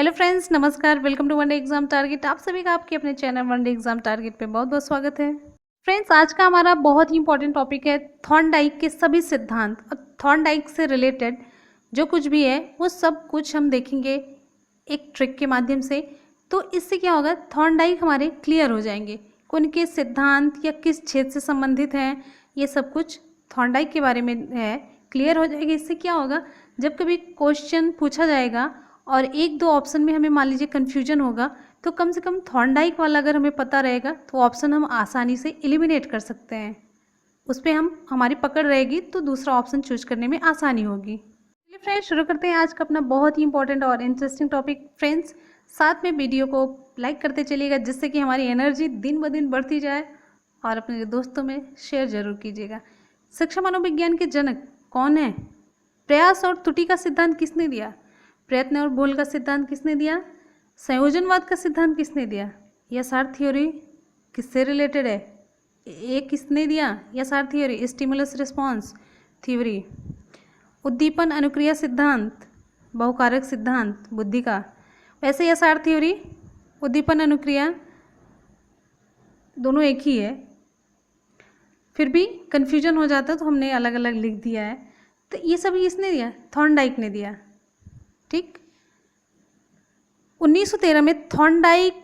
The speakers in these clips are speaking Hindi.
हेलो फ्रेंड्स, नमस्कार। Welcome to one day exam target. आप सभी का आपके अपने चैनल वनडे एग्जाम टारगेट पे बहुत बहुत स्वागत है। फ्रेंड्स, आज का हमारा बहुत ही इंपॉर्टेंट टॉपिक है थॉर्नडाइक के सभी सिद्धांत। अब थॉर्नडाइक से रिलेटेड जो कुछ भी है वो सब कुछ हम देखेंगे एक ट्रिक के माध्यम से। तो इससे क्या होगा, थॉर्नडाइक हमारे क्लियर हो जाएंगे। उनके सिद्धांत या किस क्षेत्र से संबंधित हैं, ये सब कुछ थॉर्नडाइक के बारे में है, क्लियर हो जाएगी। इससे क्या होगा, जब कभी क्वेश्चन पूछा जाएगा और एक दो ऑप्शन में हमें मान लीजिए कन्फ्यूजन होगा, तो कम से कम थॉर्नडाइक वाला अगर हमें पता रहेगा तो ऑप्शन हम आसानी से एलिमिनेट कर सकते हैं। उस पर हमारी पकड़ रहेगी तो दूसरा ऑप्शन चूज करने में आसानी होगी। चलिए फ्रेंड्स, शुरू करते हैं आज का अपना बहुत ही इंपॉर्टेंट और इंटरेस्टिंग टॉपिक। फ्रेंड्स, साथ में वीडियो को लाइक करते चलिएगा जिससे कि हमारी एनर्जी दिन ब दिन बढ़ती जाए, और अपने दोस्तों में शेयर जरूर कीजिएगा। शिक्षा मनोविज्ञान के जनक कौन है? प्रयास और त्रुटि का सिद्धांत किसने दिया? प्रयत्न और भूल का सिद्धांत किसने दिया? संयोजनवाद का सिद्धांत किसने दिया? एसआर थ्योरी किससे रिलेटेड है? ये किसने दिया? SR theory, stimulus response theory. उद्दीपन अनुक्रिया सिद्धांत, बहुकारक सिद्धांत बुद्धि का। वैसे एसआर थ्योरी, उद्दीपन अनुक्रिया दोनों एक ही है, फिर भी कन्फ्यूजन हो जाता है तो हमने अलग अलग लिख दिया है। तो ये सब किसने दिया? थॉर्नडाइक ने दिया। ठीक, 1913 में थॉर्नडाइक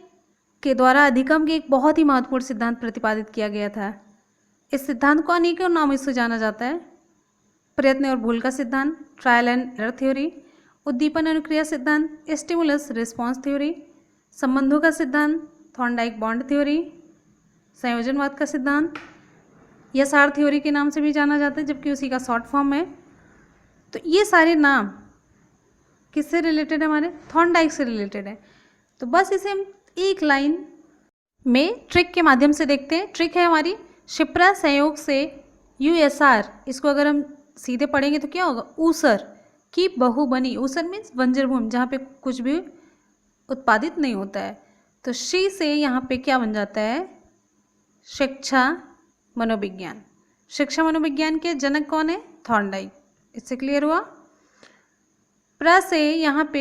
के द्वारा अधिगम के एक बहुत ही महत्वपूर्ण सिद्धांत प्रतिपादित किया गया था। इस सिद्धांत को अनेकों नामों से जाना जाता है। प्रयत्न और भूल का सिद्धांत, ट्रायल एंड एरर थ्योरी। उद्दीपन अनुक्रिया सिद्धांत, स्टिमुलस रिस्पॉन्स थ्योरी। संबंधों का सिद्धांत, थॉर्नडाइक बॉन्ड थ्योरी। संयोजनवाद का सिद्धांत एसआर थ्योरी के नाम से भी जाना जाता है, जबकि उसी का शॉर्ट फॉर्म है। तो ये सारे नाम किससे रिलेटेड है? हमारे थॉर्नडाइक से रिलेटेड है। तो बस इसे हम एक लाइन में ट्रिक के माध्यम से देखते हैं। ट्रिक है हमारी शिप्रा संयोग से यूएसआर। इसको अगर हम सीधे पढ़ेंगे तो क्या होगा? ऊसर की बहु बनी। ऊसर मीन्स बंजर भूमि, जहाँ पे कुछ भी उत्पादित नहीं होता है। तो शी से यहाँ पे क्या बन जाता है? शिक्षा मनोविज्ञान। शिक्षा मनोविज्ञान के जनक कौन है? थॉर्नडाइक। इससे क्लियर हुआ? प्र से यहाँ पे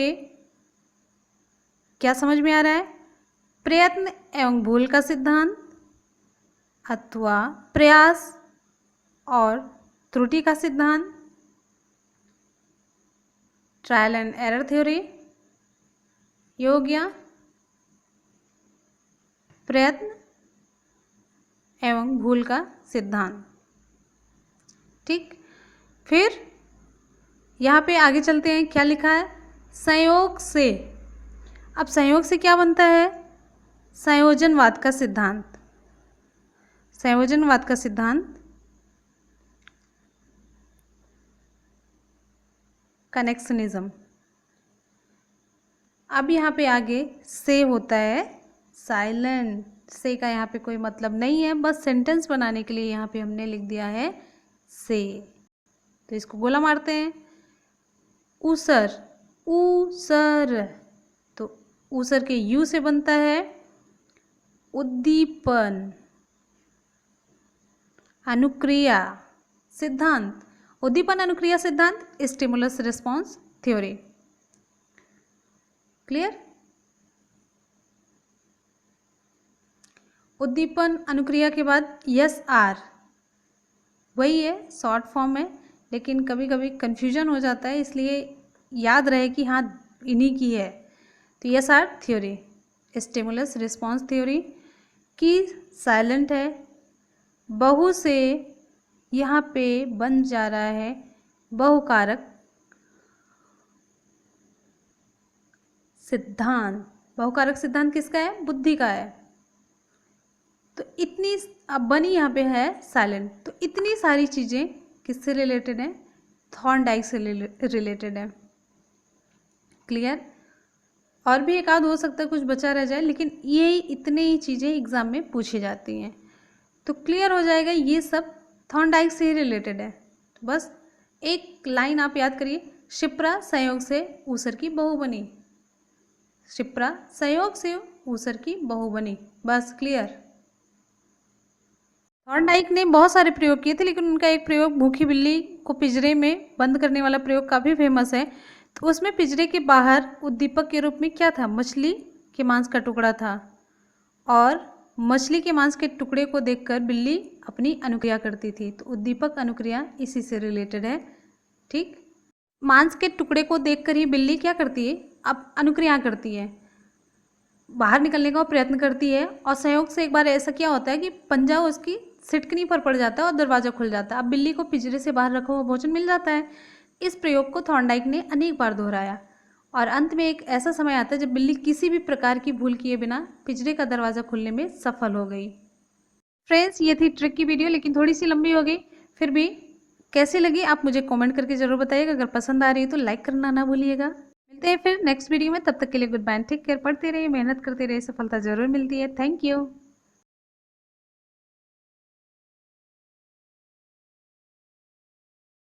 क्या समझ में आ रहा है? प्रयत्न एवं भूल का सिद्धांत अथवा प्रयास और त्रुटि का सिद्धांत, ट्रायल एंड एरर थ्योरी। ये हो गया प्रयत्न एवं भूल का सिद्धांत। ठीक, फिर यहाँ पे आगे चलते हैं। क्या लिखा है? संयोग से। अब संयोग से क्या बनता है? संयोजनवाद का सिद्धांत। संयोजनवाद का सिद्धांत, कनेक्शनिज्म। अब यहाँ पे आगे से होता है साइलेंट। से का यहाँ पे कोई मतलब नहीं है, बस सेंटेंस बनाने के लिए यहाँ पे हमने लिख दिया है से। तो इसको गोला मारते हैं। ऊसर, ऊसर, तो ऊसर के यू से बनता है उद्दीपन अनुक्रिया सिद्धांत। उद्दीपन अनुक्रिया सिद्धांत, स्टिमुलस रिस्पॉन्स थ्योरी। क्लियर? उद्दीपन अनुक्रिया के बाद एस आर, वही है, शॉर्ट फॉर्म है, लेकिन कभी कभी कन्फ्यूजन हो जाता है, इसलिए याद रहे कि हाँ इन्हीं की है। तो S R theory, stimulus response theory की साइलेंट है। बहु से यहाँ पे बन जा रहा है बहुकारक सिद्धांत। बहुकारक सिद्धांत किसका है? बुद्धि का है। तो इतनी, अब बनी यहाँ पे है साइलेंट। तो इतनी सारी चीज़ें किससे रिलेटेड है? थॉर्नडाइक से रिलेटेड है। क्लियर? और भी एक आध हो सकता है कुछ बचा रह जाए, लेकिन ये इतने ही चीज़ें एग्जाम में पूछी जाती हैं। तो क्लियर हो जाएगा, ये सब थॉर्नडाइक से ही रिलेटेड है। तो बस एक लाइन आप याद करिए, शिप्रा संयोग से ऊसर की बहु बनी। शिप्रा संयोग से ऊसर की बहु बनी। बस क्लियर। थॉर्नडाइक ने बहुत सारे प्रयोग किए थे, लेकिन उनका एक प्रयोग भूखी बिल्ली को पिंजरे में बंद करने वाला प्रयोग काफ़ी फेमस है। तो उसमें पिंजरे के बाहर उद्दीपक के रूप में क्या था? मछली के मांस का टुकड़ा था और मछली के मांस के टुकड़े को देखकर बिल्ली अपनी अनुक्रिया करती थी। तो उद्दीपक अनुक्रिया इसी से रिलेटेड है। ठीक, मांस के टुकड़े को देखकर ही बिल्ली क्या करती है? अब अनुक्रिया करती है, बाहर निकलने का प्रयत्न करती है और संयोग से एक बार ऐसा क्या होता है कि पंजा उसकी सिटकनी पर पड़ जाता है और दरवाज़ा खुल जाता है। अब बिल्ली को पिंजरे से बाहर रखा हुआ भोजन मिल जाता है। इस प्रयोग को थॉर्नडाइक ने अनेक बार दोहराया और अंत में एक ऐसा समय आता है जब बिल्ली किसी भी प्रकार की भूल किए बिना पिंजरे का दरवाज़ा खोलने में सफल हो गई। फ्रेंड्स, ये थी ट्रिक की वीडियो, लेकिन थोड़ी सी लंबी हो गई। फिर भी कैसी लगी आप मुझे कमेंट करके ज़रूर बताइएगा। अगर पसंद आ रही है तो लाइक करना ना भूलिएगा। मिलते हैं फिर नेक्स्ट वीडियो में, तब तक के लिए गुड बाय, टेक केयर। पढ़ते रहिए, मेहनत करते रहिए, सफलता जरूर मिलती है। Thank you.